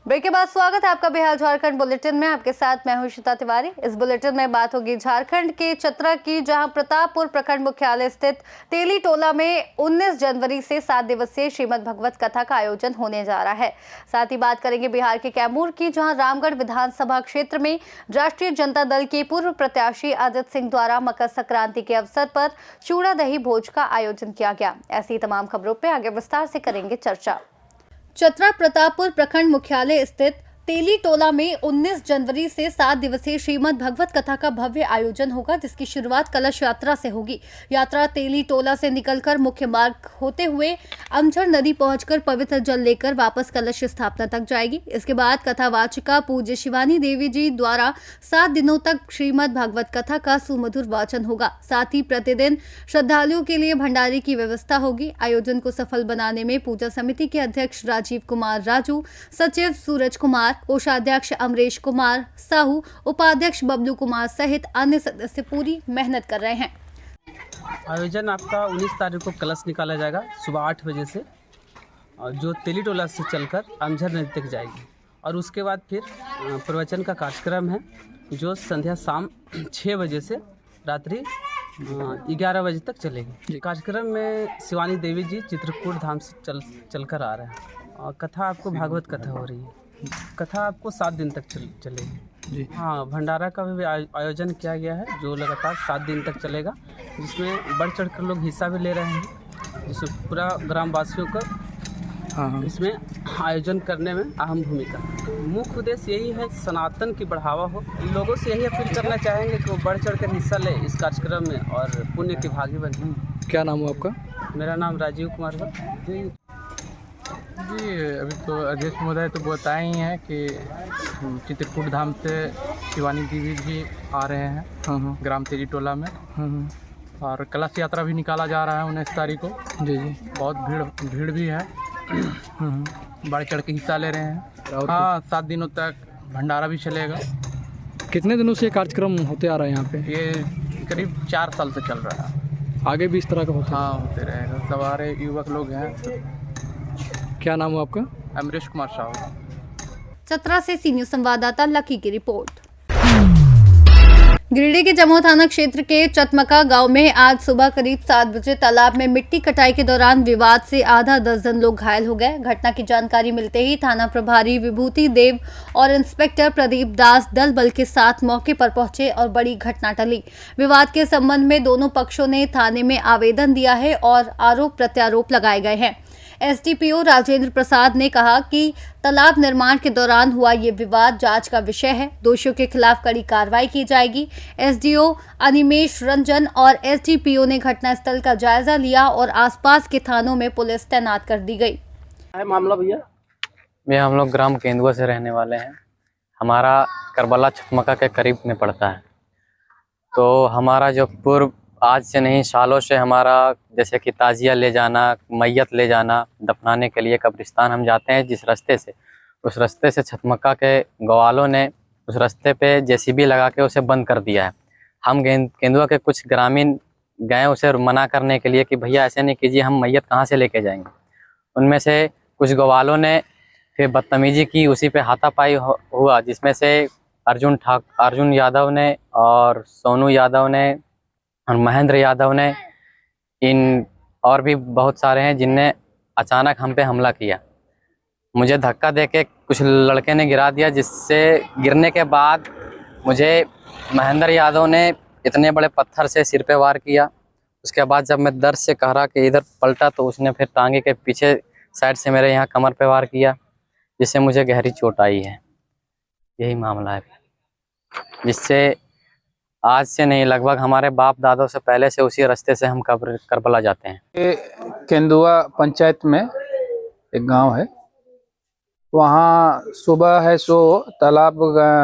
Break के बाद स्वागत है आपका बिहार झारखंड बुलेटिन में। आपके साथ मैं हूं श्वेता तिवारी। इस बुलेटिन में बात होगी झारखंड के चतरा की, जहां प्रतापपुर प्रखंड मुख्यालय स्थित तेली टोला में 19 जनवरी से 7 दिवसीय श्रीमद् भगवत कथा का आयोजन होने जा रहा है। साथ ही बात करेंगे बिहार के कैमूर की, जहां रामगढ़ विधानसभा क्षेत्र में राष्ट्रीय जनता दल के पूर्व प्रत्याशी आदित्य सिंह द्वारा मकर संक्रांति के अवसर पर चूड़ा दही भोज का आयोजन किया गया। ऐसी तमाम खबरों पर आगे विस्तार से करेंगे चर्चा। चतरा प्रतापपुर प्रखंड मुख्यालय स्थित तेली टोला में 19 जनवरी से 7 दिवसीय श्रीमद् भगवत कथा का भव्य आयोजन होगा, जिसकी शुरुआत कलश यात्रा से होगी। यात्रा तेली टोला से निकलकर मुख्य मार्ग होते हुए अमझर नदी पहुंचकर पवित्र जल लेकर वापस कलश स्थापना तक जाएगी। इसके बाद कथावाचिका पूज्य शिवानी देवी जी द्वारा 7 दिनों तक श्रीमद् भगवत कथा का सुमधुर वाचन होगा। साथ ही प्रतिदिन श्रद्धालुओं के लिए भंडारे की व्यवस्था होगी। आयोजन को सफल बनाने में पूजा समिति के अध्यक्ष राजीव कुमार राजू, सचिव सूरज कुमार, कोषाध्यक्ष अमरेश कुमार साहू, उपाध्यक्ष बबलू कुमार सहित अन्य सदस्य पूरी मेहनत कर रहे हैं। आयोजन आपका 19 तारीख को कलश निकाला जाएगा सुबह 8 बजे से, और जो तेली टोला से चलकर अमझर नदी तक जाएगी। और उसके बाद फिर प्रवचन का कार्यक्रम है, जो संध्या शाम 6 बजे से रात्रि 11 बजे तक चलेगी। कार्यक्रम में शिवानी देवी जी चित्रकूट धाम से चलकर आ रहे हैं, और कथा आपको भागवत कथा हो रही है। कथा आपको 7 दिन तक चलेगी जी। हाँ, भंडारा का भी आयोजन किया गया है, जो लगातार 7 दिन तक चलेगा, जिसमें बढ़ चढ़ कर लोग हिस्सा भी ले रहे हैं, जिसमें पूरा ग्रामवासियों का इसमें आयोजन करने में अहम भूमिका। मुख्य उद्देश्य यही है, सनातन की बढ़ावा हो। लोगों से यही अपील करना चाहेंगे कि वो बढ़ चढ़ कर हिस्सा ले इस कार्यक्रम में और पुण्य के भागी बने। क्या नाम हो आपका? मेरा नाम राजीव कुमार है जी। अभी तो अध्यक्ष महोदय तो बताए ही हैं कि चित्रकूट धाम से शिवानी देवी जी आ रहे हैं ग्राम तेली टोला में, और कलश यात्रा भी निकाला जा रहा है 19 तारीख को। जी जी, बहुत भीड़ भी है, बढ़ चढ़ के हिस्सा ले रहे हैं। हाँ, 7 दिनों तक भंडारा भी चलेगा। कितने दिनों से कार्यक्रम होते आ रहा है यहाँ पे? ये करीब 4 साल से चल रहा है। आगे भी इस तरह का होता है? हाँ, होते रहेगा। सवारे युवक लोग हैं। क्या नाम हो आपका? अमरेश कुमार साहू। चतरा से सी न्यूज संवाददाता लकी की रिपोर्ट। गिरिडीह के जमो थाना क्षेत्र के चतमका गांव में आज सुबह करीब 7 बजे तालाब में मिट्टी कटाई के दौरान विवाद से आधा दर्जन लोग घायल हो गए। घटना की जानकारी मिलते ही थाना प्रभारी विभूति देव और इंस्पेक्टर प्रदीप दास दल बल के साथ मौके पर पहुंचे और बड़ी घटना टली। विवाद के संबंध में दोनों पक्षों ने थाने में आवेदन दिया है और आरोप प्रत्यारोप लगाए गए हैं। एसडीपीओ राजेंद्र प्रसाद ने कहा कि तालाब निर्माण के दौरान हुआ ये विवाद जांच का विषय है। दोषियों के खिलाफ कड़ी कार्रवाई की जाएगी। एसडीओ अनिमेश रंजन और एसडीपीओ ने घटनास्थल का जायजा लिया और आसपास के थानों में पुलिस तैनात कर दी गई। है मामला भैया? हम लोग ग्राम केंदुआ से रहने वाले हैं। हमारा करबला चतमका के करीब में पड़ता है। तो हमारा जो पूर्व आज से नहीं सालों से हमारा जैसे कि ताजिया ले जाना, मैयत ले जाना, दफनाने के लिए कब्रिस्तान हम जाते हैं जिस रास्ते से, उस रास्ते से चतमका के गवालों ने उस रास्ते पे जेसीबी लगा के उसे बंद कर दिया है। हम केंदुआ के कुछ ग्रामीण गए उसे मना करने के लिए कि भैया ऐसे नहीं कीजिए, हम मैयत कहाँ से लेके जाएंगे। उनमें से कुछ गवालों ने फिर बदतमीजी की, उसी पे हाथापाई हुआ, जिसमें से अर्जुन यादव ने और सोनू यादव ने और महेंद्र यादव ने, इन और भी बहुत सारे हैं जिनने अचानक हम पे हमला किया। मुझे धक्का देके कुछ लड़के ने गिरा दिया, जिससे गिरने के बाद मुझे महेंद्र यादव ने इतने बड़े पत्थर से सिर पे वार किया। उसके बाद जब मैं दर्द से कहरा के इधर पलटा तो उसने फिर टांगे के पीछे साइड से मेरे यहाँ कमर पे वार किया, जिससे मुझे गहरी चोट आई है। यही मामला है, जिससे आज से नहीं लगभग हमारे बाप दादों से पहले से उसी रास्ते से हम करबला जाते हैं। ये केंदुआ पंचायत में एक गांव है, वहाँ सुबह है सो तालाब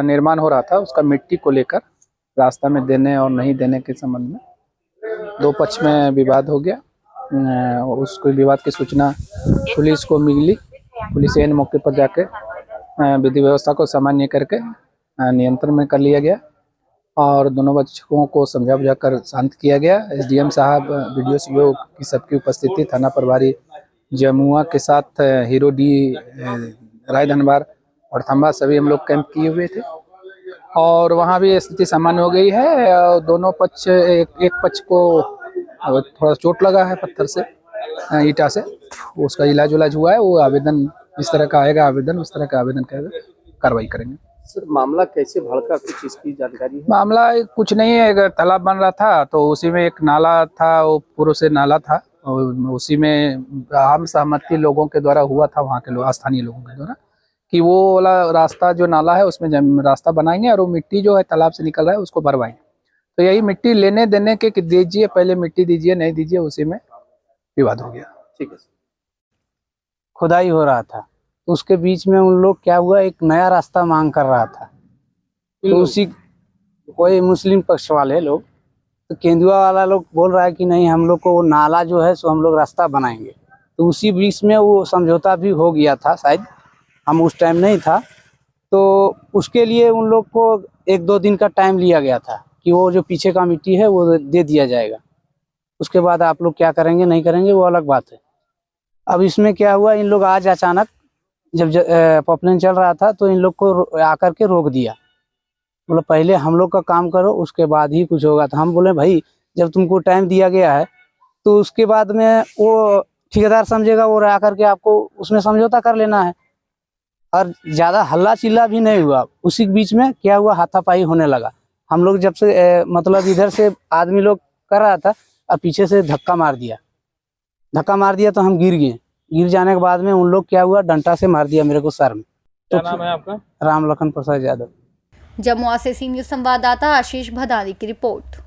निर्माण हो रहा था। उसका मिट्टी को लेकर रास्ता में देने और नहीं देने के संबंध में 2 पक्ष में विवाद हो गया। उसको विवाद की सूचना पुलिस को मिली। पुलिस एन मौके पर जाके विधि व्यवस्था को सामान्य करके नियंत्रण में कर लिया गया और दोनों पक्षों को समझा बुझा कर शांत किया गया। एसडीएम साहब, बीडीओ सीओ की सबकी उपस्थिति, थाना प्रभारी जमुआ के साथ हीरो डी, राय धनबार और थंबा सभी हम लोग कैंप किए हुए थे और वहाँ भी स्थिति सामान्य हो गई है। दोनों पक्ष, एक पक्ष को थोड़ा चोट लगा है पत्थर से, ईटा से, उसका इलाज हुआ है। वो आवेदन जिस तरह का आएगा, आवेदन उस तरह का आवेदन का कार्रवाई करेंगे। सर, मामला कैसे भड़का, कुछ इसकी जानकारी है? मामला कुछ नहीं है, एक तालाब बन रहा था तो उसी में एक नाला था, वो पूर्व से नाला था और उसी में आम सहमति लोगों के द्वारा हुआ था, वहाँ के लोग, स्थानीय लोगों के द्वारा, कि वो वाला रास्ता जो नाला है उसमें रास्ता बनाएंगे और वो मिट्टी जो है तालाब से निकल रहा है उसको भरवाएंगे। तो यही मिट्टी लेने देने के कि दीजिए, पहले मिट्टी दीजिए, नहीं दीजिए, उसी में विवाद हो गया। ठीक है। खुदाई हो रहा था, उसके बीच में उन लोग क्या हुआ, एक नया रास्ता मांग कर रहा था। तो उसी कोई मुस्लिम पक्ष वाले लोग, तो केंदुआ वाला लोग बोल रहा है कि नहीं, हम लोग को वो नाला जो है सो हम लोग रास्ता बनाएंगे। तो उसी बीच में वो समझौता भी हो गया था, शायद हम उस टाइम नहीं था। तो उसके लिए उन लोग को 1-2 दिन का टाइम लिया गया था कि वो जो पीछे का मिट्टी है वो दे दिया जाएगा। उसके बाद आप लोग क्या करेंगे नहीं करेंगे वो अलग बात है। अब इसमें क्या हुआ, इन लोग आज अचानक जब पॉपलेन चल रहा था तो इन लोग को आकर के रोक दिया। बोले पहले हम लोग का काम करो, उसके बाद ही कुछ होगा। तो हम बोले भाई जब तुमको टाइम दिया गया है तो उसके बाद में वो ठेकेदार समझेगा, वो रह करके आपको उसमें समझौता कर लेना है। और ज़्यादा हल्ला चिल्ला भी नहीं हुआ। उसी बीच में क्या हुआ, हाथापाई होने लगा। हम लोग जब से मतलब इधर से आदमी लोग कर रहा था और पीछे से धक्का मार दिया तो हम गिर गए। गिर जाने के बाद में उन लोग क्या हुआ, डंडा से मार दिया मेरे को सर में। क्या नाम है आपका? राम लखन प्रसाद यादव। जमुआ से सी न्यूज संवाददाता आशीष भदानी की रिपोर्ट।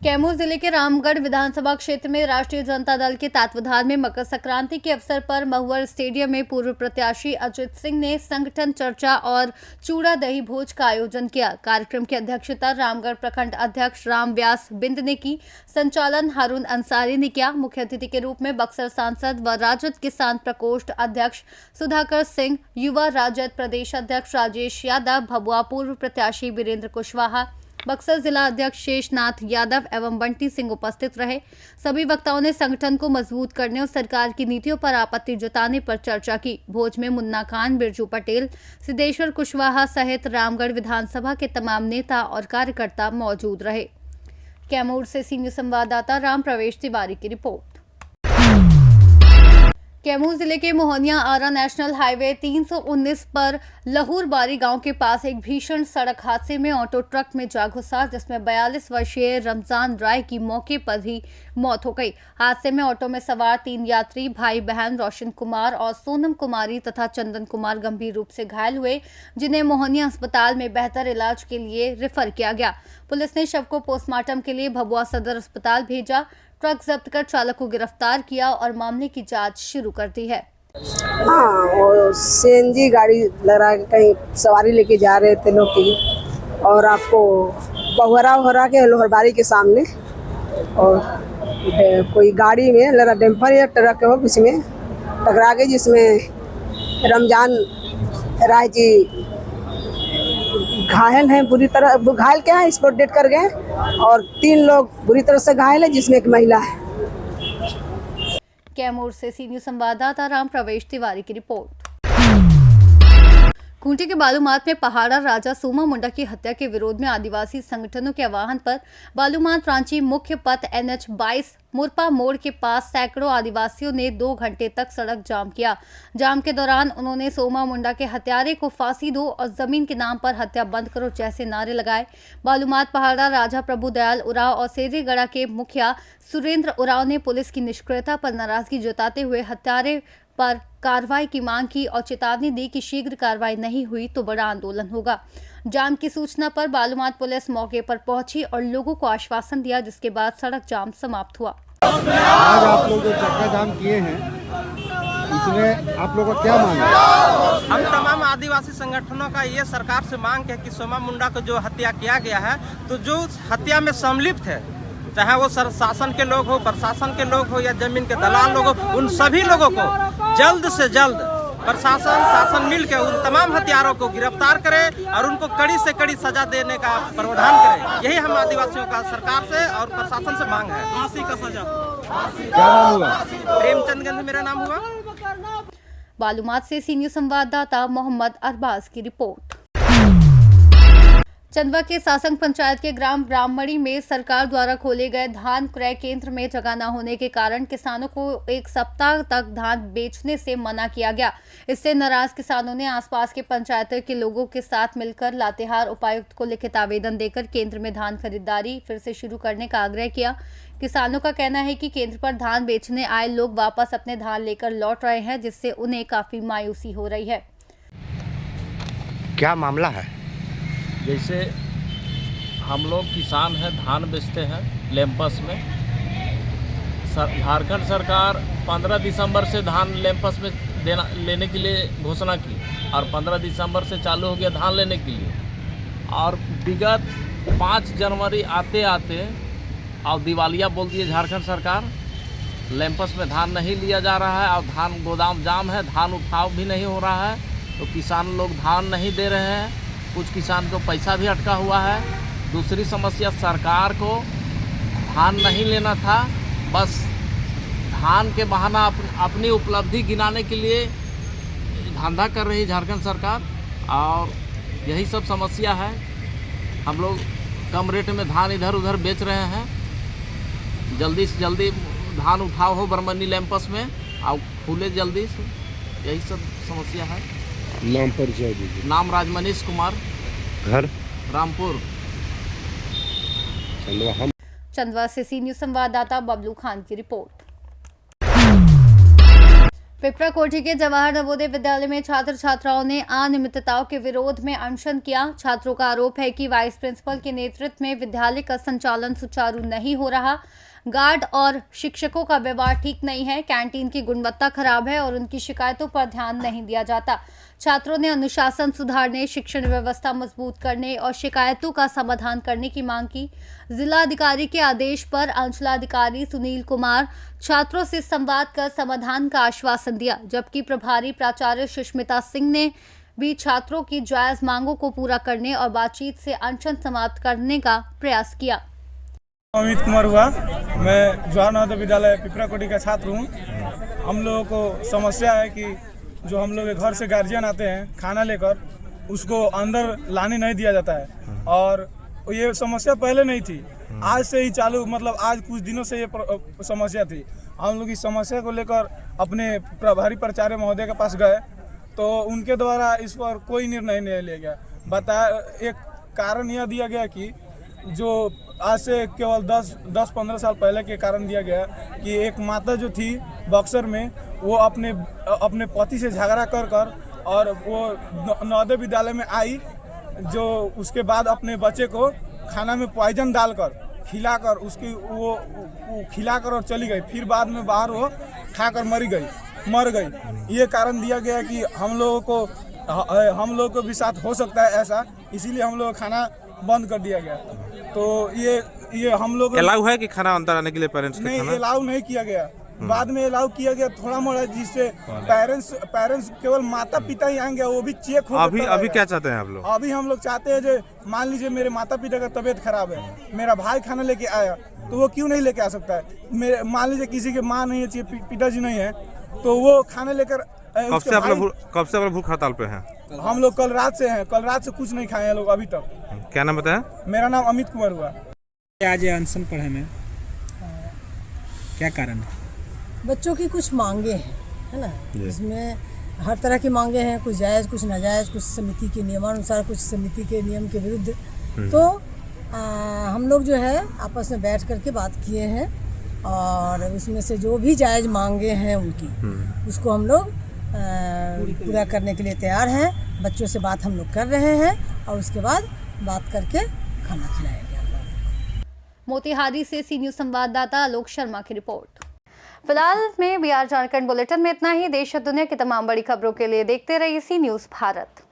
कैमूर जिले के रामगढ़ विधानसभा क्षेत्र में राष्ट्रीय जनता दल के तत्वाधान में मकर संक्रांति के अवसर पर महुवर स्टेडियम में पूर्व प्रत्याशी अजित सिंह ने संगठन चर्चा और चूड़ा दही भोज का आयोजन किया। कार्यक्रम की अध्यक्षता रामगढ़ प्रखंड अध्यक्ष राम व्यास बिंद ने की। संचालन हारून अंसारी ने किया। मुख्य अतिथि के रूप में बक्सर सांसद व राजद किसान प्रकोष्ठ अध्यक्ष सुधाकर सिंह, युवा राजद प्रदेश अध्यक्ष राजेश यादव, भभुआ पूर्व प्रत्याशी वीरेंद्र कुशवाहा, बक्सर जिला अध्यक्ष शेषनाथ यादव एवं बंटी सिंह उपस्थित रहे। सभी वक्ताओं ने संगठन को मजबूत करने और सरकार की नीतियों पर आपत्ति जताने पर चर्चा की। भोज में मुन्ना खान, बिरजू पटेल, सिद्धेश्वर कुशवाहा सहित रामगढ़ विधानसभा के तमाम नेता और कार्यकर्ता मौजूद रहे। कैमूर से सी न्यूज संवाददाता राम प्रवेश तिवारी की रिपोर्ट। कैमूर जिले के मोहनिया आरा नेशनल हाईवे 319 पर लहूरबारी गांव के पास एक भीषण सड़क हादसे में ऑटो ट्रक में जा घुसा, जिसमें 42 वर्षीय रमजान राय की मौके पर ही मौत हो गई। हादसे में ऑटो में सवार 3 यात्री भाई बहन रोशन कुमार और सोनम कुमारी तथा चंदन कुमार गंभीर रूप से घायल हुए, जिन्हें मोहनिया अस्पताल में बेहतर इलाज के लिए रेफर किया गया। पुलिस ने शव को पोस्टमार्टम के लिए भभुआ सदर अस्पताल भेजा। ट्रक जब्त कर चालक को गिरफ्तार किया और मामले की जांच शुरू कर दी है। हाँ, वो सीएनजी गाड़ी लग रहा है, कहीं सवारी लेके जा रहे थे लोग की, और आपको बहुरा के लोहरबारी के सामने और कोई गाड़ी में लग रहा डंपर या ट्रक हो, उसमें टकरा गई, जिसमें रमजान राय जी घायल हैं बुरी तरह। घायल क्या है, स्पॉट डेड कर गए, और 3 लोग बुरी तरह से घायल है, जिसमें एक महिला है। कैमूर से सी न्यूज संवाददाता राम प्रवेश तिवारी की रिपोर्ट। खूंटी के बालूमाथ में पहाड़ा राजा सोमा मुंडा की हत्या के विरोध में आदिवासी संगठनों के आह्वान पर बालूमाथ रांची मुख्य पथ NH 22 मुरपा मोड़ के पास सैकड़ों आदिवासियों ने 2 घंटे तक सड़क जाम किया। जाम के दौरान उन्होंने सोमा मुंडा के हत्यारे को फांसी दो और जमीन के नाम पर हत्या बंद करो जैसे नारे लगाए। बालूमाथ पहाड़ा राजा प्रभु दयाल उराव और सेरीगढ़ा के मुखिया सुरेंद्र उराव ने पुलिस की निष्क्रियता पर नाराजगी जताते हुए हत्यारे पर कार्रवाई की मांग की और चेतावनी दी कि शीघ्र कार्रवाई नहीं हुई तो बड़ा आंदोलन होगा। जाम की सूचना पर बालूमाथ पुलिस मौके पर पहुंची और लोगों को आश्वासन दिया, जिसके बाद सड़क जाम समाप्त हुआ। आज आप लोग जो चक्का जाम किए हैं, इसमें आप लोगों का क्या मांग है? हम तमाम आदिवासी संगठनों का ये सरकार से मांग है कि सोमा मुंडा को जो हत्या किया गया है, तो जो हत्या में सम्मिलित है, चाहे वो शासन के लोग हो, प्रशासन के लोग हो या जमीन के दलाल लोग हो, उन सभी लोगों को जल्द से जल्द प्रशासन शासन मिल के उन तमाम हत्यारों को गिरफ्तार करे और उनको कड़ी से कड़ी सजा देने का प्रावधान करे। यही हम आदिवासियों का सरकार से और प्रशासन से मांग है। फांसी का सजा। क्या नाम हुआ? प्रेमचंद गंध मेरा नाम हुआ। बालूमाथ से सी न्यूज़ संवाददाता मोहम्मद अरबाज की रिपोर्ट। चंदवा के सासंग पंचायत के ग्राम ब्राह्मणी में सरकार द्वारा खोले गए धान क्रय केंद्र में जगह न होने के कारण किसानों को एक सप्ताह तक धान बेचने से मना किया गया। इससे नाराज किसानों ने आसपास के पंचायतों के लोगों के साथ मिलकर लातेहार उपायुक्त को लिखित आवेदन देकर केंद्र में धान खरीदारी फिर से शुरू करने का आग्रह किया। किसानों का कहना है कि केंद्र पर धान बेचने आए लोग वापस अपने धान लेकर लौट रहे हैं, जिससे उन्हें काफी मायूसी हो रही है। क्या मामला है? जैसे हम लोग किसान हैं, धान बेचते हैं लैंपस में। झारखंड सरकार 15 दिसंबर से धान लैंपस में लेने के लिए घोषणा की और 15 दिसंबर से चालू हो गया धान लेने के लिए। और विगत 5 जनवरी आते आते और दिवालिया बोल दिए झारखंड सरकार। लैंपस में धान नहीं लिया जा रहा है और धान गोदाम जाम है, धान उठाव भी नहीं हो रहा है, तो किसान लोग धान नहीं दे रहे हैं। कुछ किसान को पैसा भी अटका हुआ है। दूसरी समस्या, सरकार को धान नहीं लेना था, बस धान के बहाना अपनी उपलब्धि गिनाने के लिए धंधा कर रही झारखंड सरकार, और यही सब समस्या है। हम लोग कम रेट में धान इधर उधर बेच रहे हैं। जल्दी से जल्दी धान उठाव हो बरमनी लैंपस में और खुले जल्दी से, यही सब समस्या है। नाम परिचय दीजिए। नाम राजमनीष कुमार, घर रामपुर, चंदवा। चंदवा से सी न्यूज़ संवाददाता बबलू खान की रिपोर्ट। पिपरा कोठी के जवाहर नवोदय विद्यालय में छात्र छात्राओं ने अनियमितताओं के विरोध में अनशन किया। छात्रों का आरोप है कि वाइस प्रिंसिपल के नेतृत्व में विद्यालय का संचालन सुचारू नहीं हो रहा। गार्ड और शिक्षकों का व्यवहार ठीक नहीं है, कैंटीन की गुणवत्ता खराब है और उनकी शिकायतों पर ध्यान नहीं दिया जाता। छात्रों ने अनुशासन सुधारने, शिक्षण व्यवस्था मजबूत करने और शिकायतों का समाधान करने की मांग की। जिला अधिकारी के आदेश पर अंचलाधिकारी सुनील कुमार छात्रों से संवाद कर समाधान का आश्वासन दिया, जबकि प्रभारी प्राचार्य सुष्मिता सिंह ने भी छात्रों की जायज मांगों को पूरा करने और बातचीत से अनशन समाप्त करने का प्रयास किया। अमित कुमार हुआ, मैं जवाहर नवोदय विद्यालय पिपरा कोठी का छात्र हूँ। हम लोगों को समस्या है कि जो हम लोग के घर से गार्जियन आते हैं खाना लेकर, उसको अंदर लाने नहीं दिया जाता है। और ये समस्या पहले नहीं थी, आज से ही चालू, मतलब आज कुछ दिनों से ये समस्या थी। हम लोग इस समस्या को लेकर अपने प्रभारी प्राचार्य महोदय के पास गए, तो उनके द्वारा इस पर कोई निर्णय नहीं लिया गया। बताया, एक कारण यह दिया गया कि जो आज से केवल 10-15 साल पहले के कारण दिया गया कि एक माता जो थी बक्सर में, वो अपने पति से झगड़ा कर और वो नवोदय विद्यालय में आई, जो उसके बाद अपने बच्चे को खाना में पॉइजन डालकर खिलाकर उसकी वो खिलाकर और चली गई। फिर बाद में बाहर वो खाकर मर गई। ये कारण दिया गया कि हम लोगों को भी साथ हो सकता है ऐसा, इसीलिए हम लोग खाना बंद कर दिया गया। तो ये हम लोग अलाउ है कि खाना अंदर आने के लिए पेरेंट्स नहीं, अलाउ नहीं किया गया। बाद में अलाउ किया गया थोड़ा मोड़ा, जिससे पेरेंट्स केवल माता पिता ही आएंगे, वो भी चेक हो। अभी क्या चाहते हैं आप लोग? अभी हम लोग चाहते हैं, जो मान लीजिए मेरे माता पिता का तबीयत खराब है, मेरा भाई खाना लेके आया, तो वो क्यों नहीं लेके आ सकता है? मान लीजिए किसी के माँ नहीं है, पिताजी नहीं है, तो वो खाना लेकर। कब से आप लोग भूख हड़ताल पे हैं? हम लोग कल रात से हैं, कल रात से कुछ नहीं खाए हैं लोग अभी तक। क्या नाम बताया? मेरा नाम अमित कुमार हुआ। आज अनशन पर है, क्या कारण है? बच्चों की कुछ मांगे हैं, है ना, इसमें हर तरह की मांगे हैं, कुछ जायज़ कुछ नाजायज़, कुछ समिति के नियमानुसार, कुछ समिति के नियम के विरुद्ध। तो हम लोग जो है आपस में बैठ करके बात किए हैं और उसमें से जो भी जायज़ मांगे हैं उनकी, उसको हम लोग पूरा करने के लिए तैयार हैं। बच्चों से बात हम लोग कर रहे हैं और उसके बाद बात करके खाना खिलाएंगे। मोतिहारी से सी न्यूज़ संवाददाता आलोक शर्मा की रिपोर्ट। फिलहाल में बिहार झारखंड बुलेटिन में इतना ही। देश और दुनिया की तमाम बड़ी खबरों के लिए देखते रहिए सी न्यूज़ भारत।